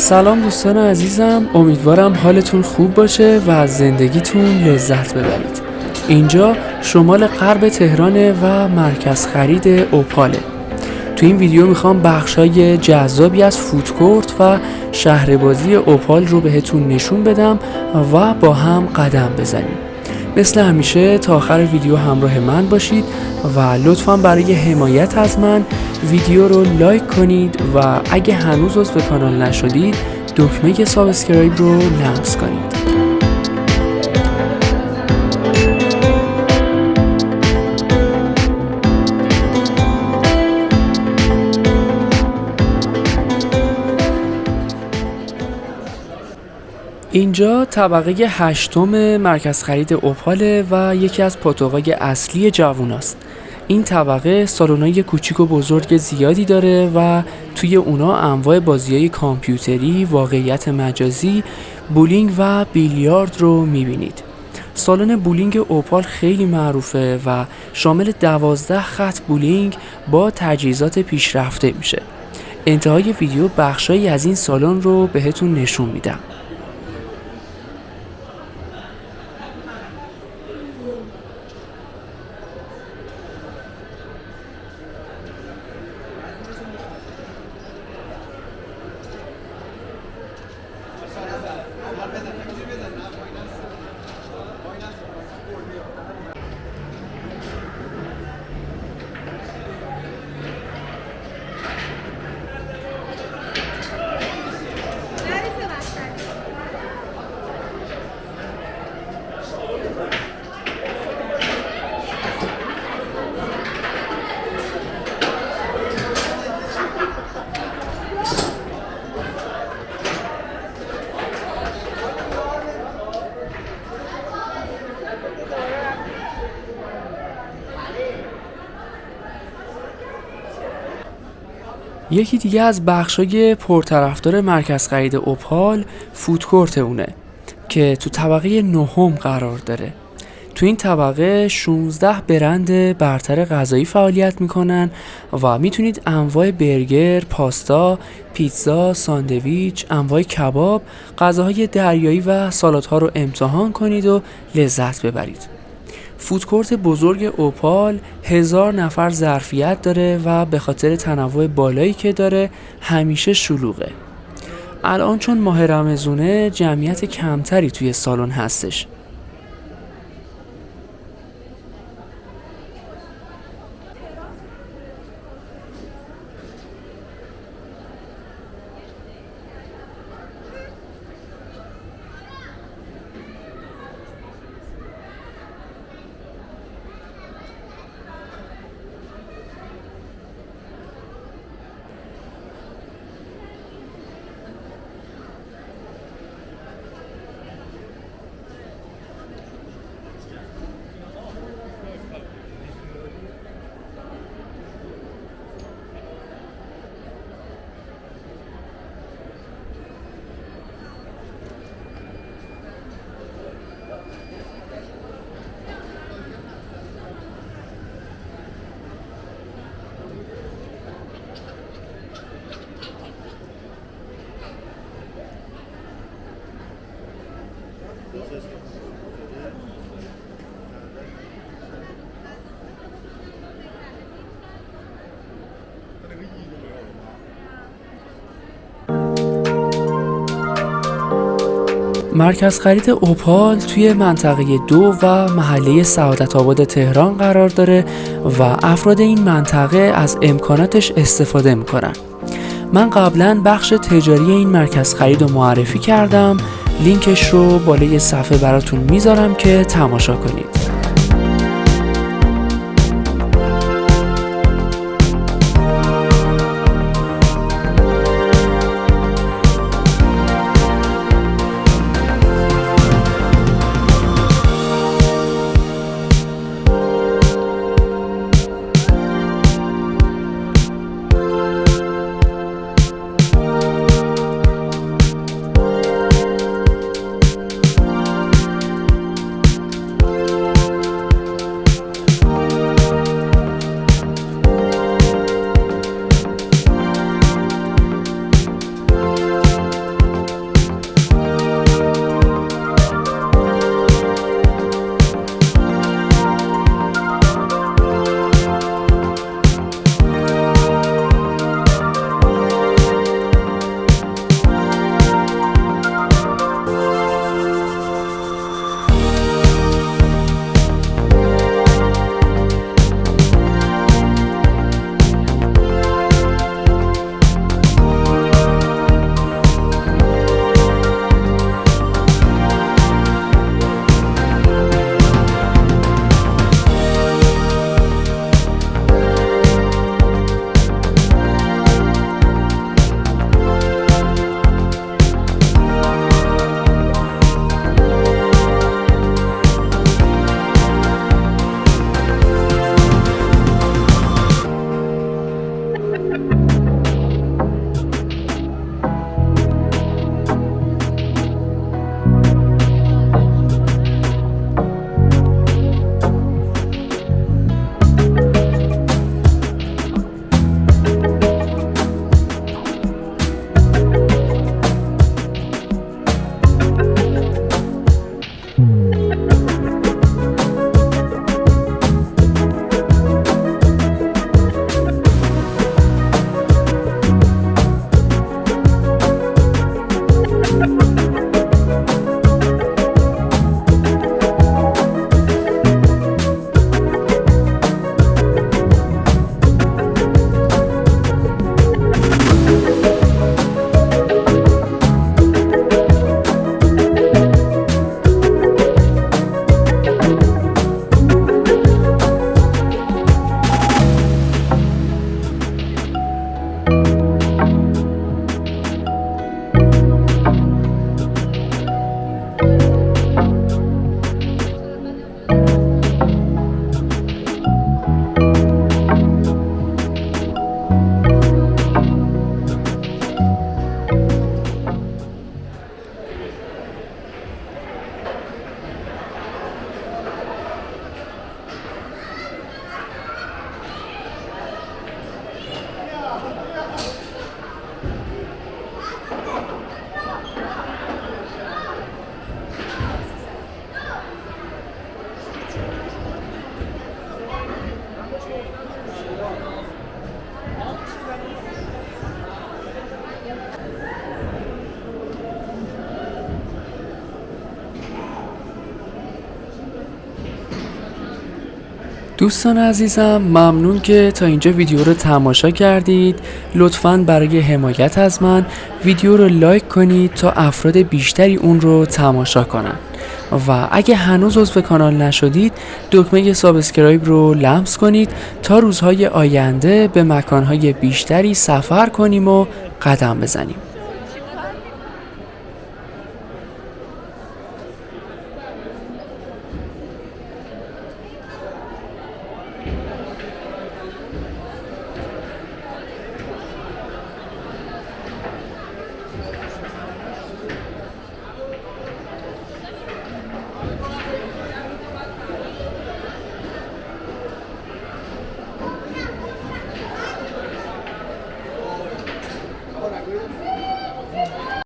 سلام دوستان عزیزم، امیدوارم حالتون خوب باشه و از زندگیتون لذت ببرید. اینجا شمال غرب تهرانه و مرکز خرید اوپاله. تو این ویدیو میخوام بخشای جذابی از فودکورت و شهربازی اوپال رو بهتون نشون بدم و با هم قدم بزنیم. مثل همیشه تا آخر ویدیو همراه من باشید و لطفاً برای حمایت از من ویدیو رو لایک کنید و اگه هنوز عضو کانال نشدید دکمه سابسکرایب رو لمس کنید. اینجا طبقه 8 مرکز خرید اوپاله و یکی از پاتوقای اصلی جووناست. این طبقه سالن‌های کوچیک و بزرگ زیادی داره و توی اونا انواع بازی‌های کامپیوتری، واقعیت مجازی، بولینگ و بیلیارد رو می‌بینید. سالن بولینگ اوپال خیلی معروفه و شامل 12 خط بولینگ با تجهیزات پیشرفته میشه. انتهای ویدیو بخشایی از این سالن رو بهتون نشون میدم. یکی دیگه از بخشای پرطرفدار مرکز خرید اوپال فودکورت اونه که تو طبقه 9 قرار داره. تو این طبقه 16 برند برتر غذایی فعالیت میکنن و میتونید انواع برگر، پاستا، پیتزا، ساندویچ، انواع کباب، غذاهای دریایی و سالادها رو امتحان کنید و لذت ببرید. فودکورت بزرگ اوپال 1000 نفر ظرفیت داره و به خاطر تنوع بالایی که داره همیشه شلوغه. الان چون ماه رمضونه جمعیت کمتری توی سالن هستش. مرکز خرید اوپال توی منطقه 2 و محله سعادت آباد تهران قرار داره و افراد این منطقه از امکاناتش استفاده میکنن. من قبلا بخش تجاری این مرکز خرید رو معرفی کردم، لینکش رو بالای صفحه براتون میذارم که تماشا کنید. دوستان عزیزم، ممنون که تا اینجا ویدیو رو تماشا کردید. لطفاً برای حمایت از من ویدیو رو لایک کنید تا افراد بیشتری اون رو تماشا کنن و اگه هنوز عضو کانال نشدید دکمه سابسکرایب رو لمس کنید تا روزهای آینده به مکانهای بیشتری سفر کنیم و قدم بزنیم.